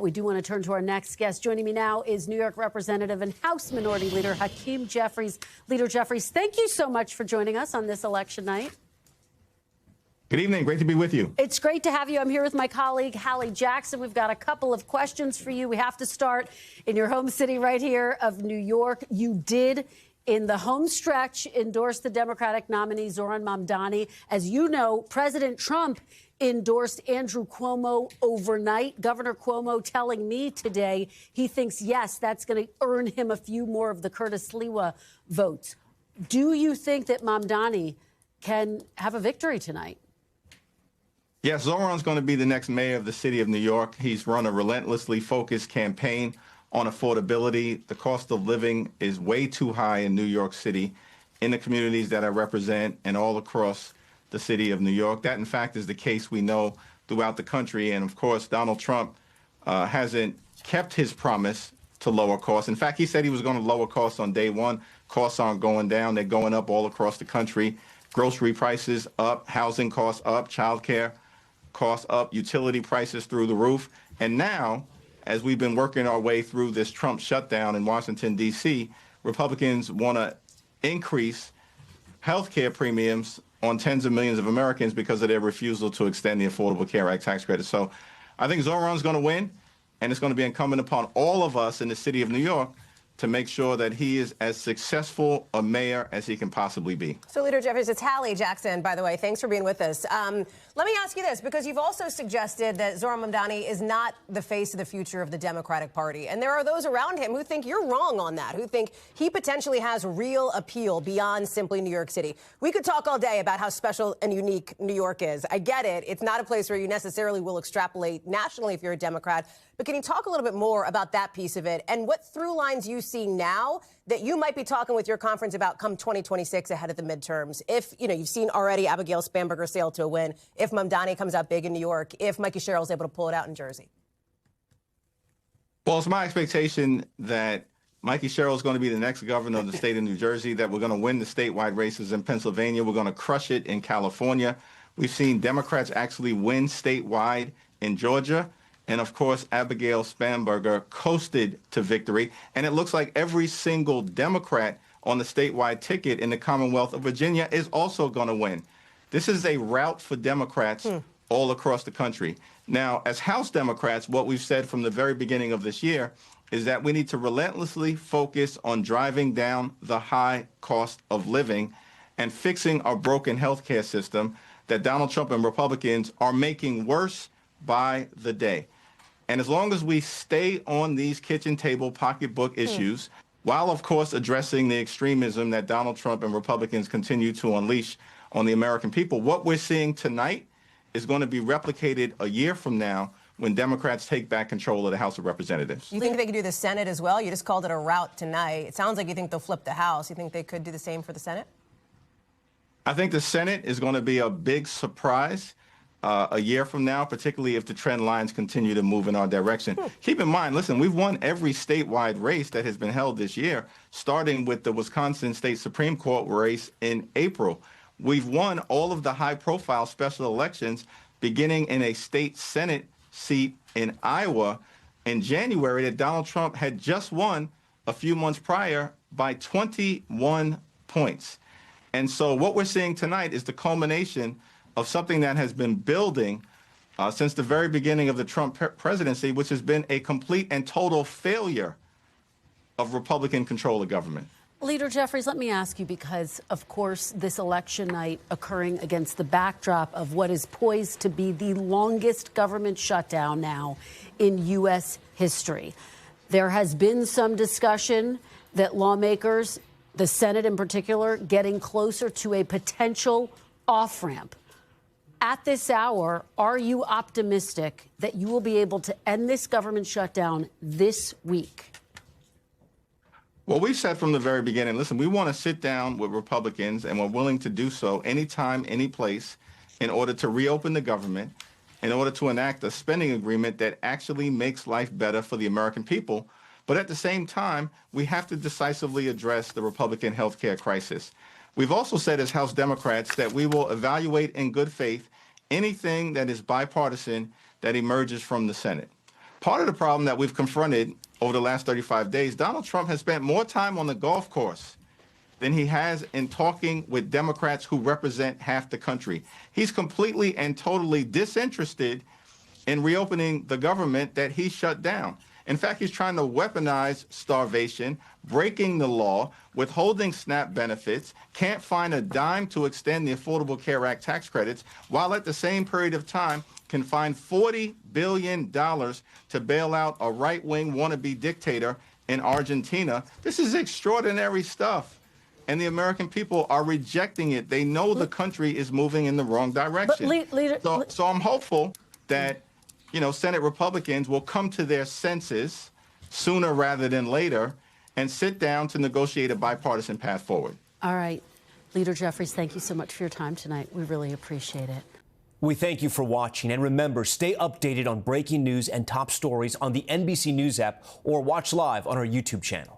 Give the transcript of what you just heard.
We do want to turn to our next guest. Joining me now is New York Representative and House Minority Leader Hakeem Jeffries. Leader Jeffries, thank you so much for joining us on this election night. Good evening. Great to be with you. It's great to have you. I'm here with my colleague, Hallie Jackson. We've got a couple of questions for you. We have to start in your home city right here of New York. You did, in the home stretch, endorse the Democratic nominee, Zohran Mamdani. As you know, President Trump endorsed Andrew Cuomo overnight. Governor Cuomo telling me today he thinks, yes, that's going to earn him a few more of the Curtis Sliwa votes. Do you think that Mamdani can have a victory tonight? Yes, Zohran's going to be the next mayor of the city of New York. He's run a relentlessly focused campaign on affordability. The cost of living is way too high in New York City, in the communities that I represent, and all across the city of New York. That, in fact, is the case we know throughout the country. And, of course, Donald Trump hasn't kept his promise to lower costs. In fact, he said he was going to lower costs on day one. Costs aren't going down. They're going up all across the country. Grocery prices up, housing costs up, child care costs up, utility prices through the roof. And now, as we've been working our way through this Trump shutdown in Washington, D.C., Republicans want to increase health care premiums on tens of millions of Americans because of their refusal to extend the Affordable Care Act tax credit. So I think Zohran's going to win, and it's going to be incumbent upon all of us in the city of New York to make sure that he is as successful a mayor as he can possibly be. So, Leader Jeffries, it's Hallie Jackson, by the way. Thanks for being with us. Let me ask you this, because you've also suggested that Zohran Mamdani is not the face of the future of the Democratic Party. And there are those around him who think you're wrong on that, who think he potentially has real appeal beyond simply New York City. We could talk all day about how special and unique New York is. I get it. It's not a place where you necessarily will extrapolate nationally if you're a Democrat. But can you talk a little bit more about that piece of it and what through lines you see now that you might be talking with your conference about come 2026 ahead of the midterms? If, you know, you've seen already Abigail Spanberger sail to a win, if Mamdani comes out big in New York, if Mikey Sherrill's able to pull it out in Jersey. Well, it's my expectation that Mikey Sherrill is going to be the next governor of the state of New Jersey, that we're going to win the statewide races in Pennsylvania. We're going to crush it in California. We've seen Democrats actually win statewide in Georgia. And, of course, Abigail Spanberger coasted to victory. And it looks like every single Democrat on the statewide ticket in the Commonwealth of Virginia is also going to win. This is a rout for Democrats all across the country. Now, as House Democrats, what we've said from the very beginning of this year is that we need to relentlessly focus on driving down the high cost of living and fixing our broken health care system that Donald Trump and Republicans are making worse by the day. And as long as we stay on these kitchen table pocketbook issues, while, of course, addressing the extremism that Donald Trump and Republicans continue to unleash on the American people, what we're seeing tonight is going to be replicated a year from now when Democrats take back control of the House of Representatives. You think they could do the Senate as well? You just called it a rout tonight. It sounds like you think they'll flip the House. You think they could do the same for the Senate? I think the Senate is going to be a big surprise a year from now, particularly if the trend lines continue to move in our direction. Keep in mind, listen, we've won every statewide race that has been held this year, starting with the Wisconsin State Supreme Court race in April. We've won all of the high-profile special elections, beginning in a state Senate seat in Iowa in January that Donald Trump had just won a few months prior by 21 points. And so what we're seeing tonight is the culmination of something that has been building since the very beginning of the Trump presidency, which has been a complete and total failure of Republican control of government. Leader Jeffries, let me ask you, because, of course, this election night occurring against the backdrop of what is poised to be the longest government shutdown now in U.S. history. There has been some discussion that lawmakers, the Senate in particular, getting closer to a potential off-ramp. At this hour, are you optimistic that you will be able to end this government shutdown this week? Well, we've said from the very beginning, listen, we want to sit down with Republicans, and we're willing to do so anytime, any place, in order to reopen the government, in order to enact a spending agreement that actually makes life better for the American people. But at the same time, we have to decisively address the Republican health care crisis. We've also said as House Democrats that we will evaluate in good faith anything that is bipartisan that emerges from the Senate. Part of the problem that we've confronted over the last 35 days, Donald Trump has spent more time on the golf course than he has in talking with Democrats who represent half the country. He's completely and totally disinterested in reopening the government that he shut down. In fact, he's trying to weaponize starvation, breaking the law, withholding SNAP benefits, can't find a dime to extend the Affordable Care Act tax credits, while at the same period of time can find $40 billion to bail out a right-wing wannabe dictator in Argentina. This is extraordinary stuff. And the American people are rejecting it. They know the country is moving in the wrong direction. So I'm hopeful that, Senate Republicans will come to their senses sooner rather than later and sit down to negotiate a bipartisan path forward. All right. Leader Jeffries, thank you so much for your time tonight. We really appreciate it. We thank you for watching. And remember, stay updated on breaking news and top stories on the NBC News app or watch live on our YouTube channel.